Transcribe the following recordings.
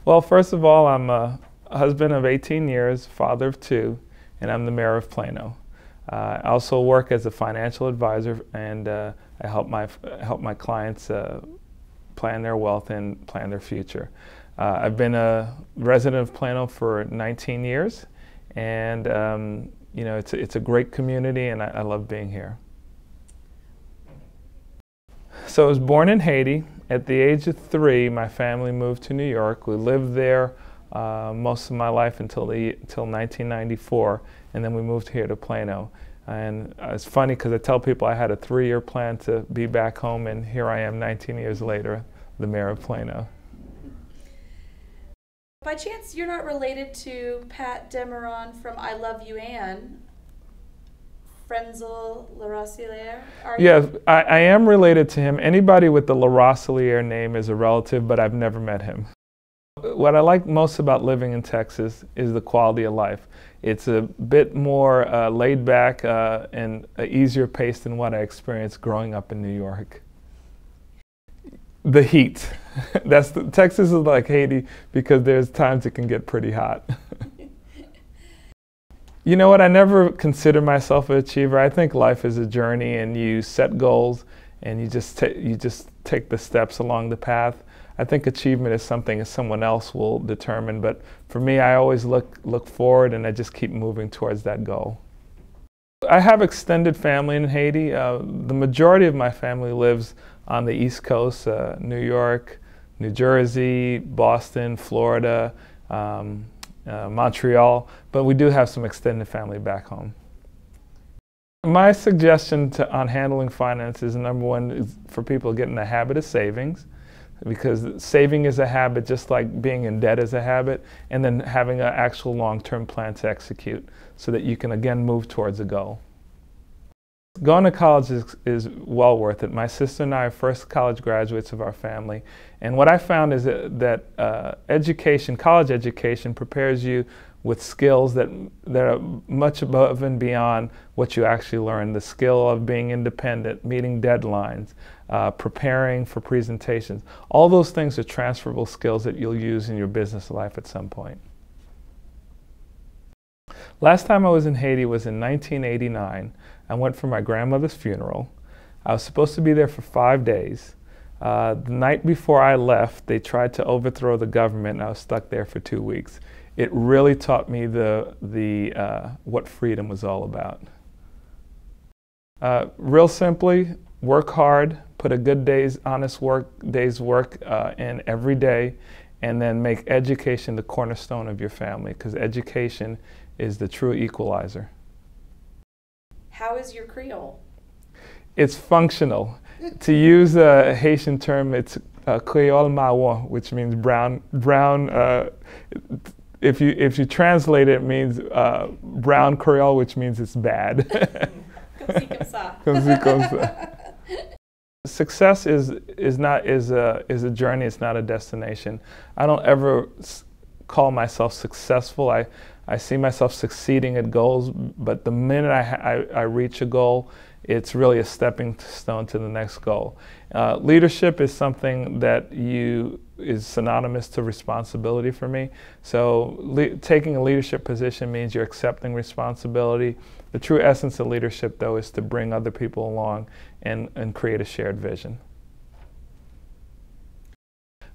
Well, first of all, I'm a husband of 18 years, father of two, and I'm the mayor of Plano. I also work as a financial advisor, and I help my clients plan their wealth and plan their future. I've been a resident of Plano for 19 years, and you know, it's a great community, and I love being here. So I was born in Haiti. At the age of 3, my family moved to New York. We lived there most of my life until 1994, and then we moved here to Plano. And it's funny because I tell people I had a 3-year plan to be back home, and here I am 19 years later, the mayor of Plano. By chance, you're not related to Pat Demeron from I Love You, Anne? Frenzel LaRosiliere? Yes, I am related to him. Anybody with the LaRosiliere name is a relative, but I've never met him. What I like most about living in Texas is the quality of life. It's a bit more laid back and easier pace than what I experienced growing up in New York. The heat. Texas is like Haiti because there's times it can get pretty hot. You know what, I never consider myself an achiever. I think life is a journey, and you set goals and you just take the steps along the path. I think achievement is something that someone else will determine, but for me, I always look forward, and I just keep moving towards that goal. I have extended family in Haiti. The majority of my family lives on the East Coast, New York, New Jersey, Boston, Florida, Montreal, but we do have some extended family back home. My suggestion on handling finances, number one, is for people to get in the habit of savings, because saving is a habit just like being in debt is a habit, and then having an actual long-term plan to execute so that you can again move towards a goal. Going to college is well worth it. My sister and I are first college graduates of our family, and what I found is that college education prepares you with skills that are much above and beyond what you actually learn. The skill of being independent, meeting deadlines, preparing for presentations. All those things are transferable skills that you'll use in your business life at some point. Last time I was in Haiti was in 1989. I went for my grandmother's funeral. I was supposed to be there for 5 days. The night before I left, they tried to overthrow the government, and I was stuck there for 2 weeks. It really taught me what freedom was all about. Real simply, work hard, put a good day's work in every day, and then make education the cornerstone of your family, because education is the true equalizer. How is your Creole? It's functional. To use a Haitian term, it's Creole Mawa, which means brown. If you translate it, it means brown Creole, which means it's bad. Comme ci, comme ça. Comme ci, comme ça. Success is a journey. It's not a destination. I don't ever call myself successful. I see myself succeeding at goals, but the minute I reach a goal, it's really a stepping stone to the next goal. Leadership is something that is synonymous to responsibility for me. So taking a leadership position means you're accepting responsibility. The true essence of leadership, though, is to bring other people along and create a shared vision.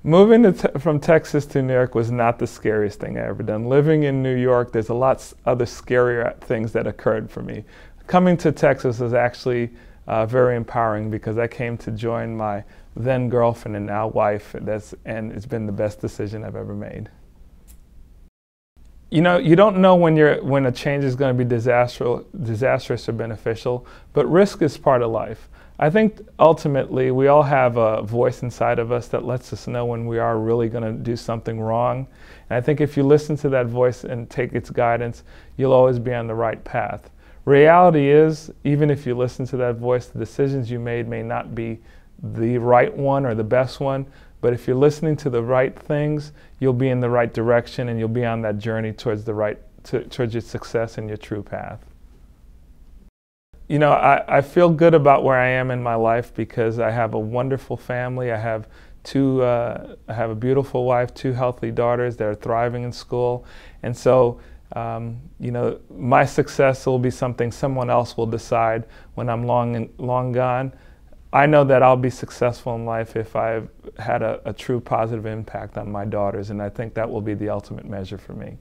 Moving from Texas to New York was not the scariest thing I ever done. Living in New York, there's a lot other scarier things that occurred for me. Coming to Texas was actually very empowering, because I came to join my then girlfriend and now wife, and it's been the best decision I've ever made. You know, you don't know when a change is going to be disastrous or beneficial, but risk is part of life. I think ultimately we all have a voice inside of us that lets us know when we are really going to do something wrong. And I think if you listen to that voice and take its guidance, you'll always be on the right path. Reality is, even if you listen to that voice, the decisions you made may not be the right one or the best one, but if you're listening to the right things, you'll be in the right direction, and you'll be on that journey towards towards your success and your true path. You know, I feel good about where I am in my life because I have a wonderful family. I have I have a beautiful wife, 2 healthy daughters that are thriving in school. And so, you know, my success will be something someone else will decide when I'm long gone. I know that I'll be successful in life if I've had a true positive impact on my daughters, and I think that will be the ultimate measure for me.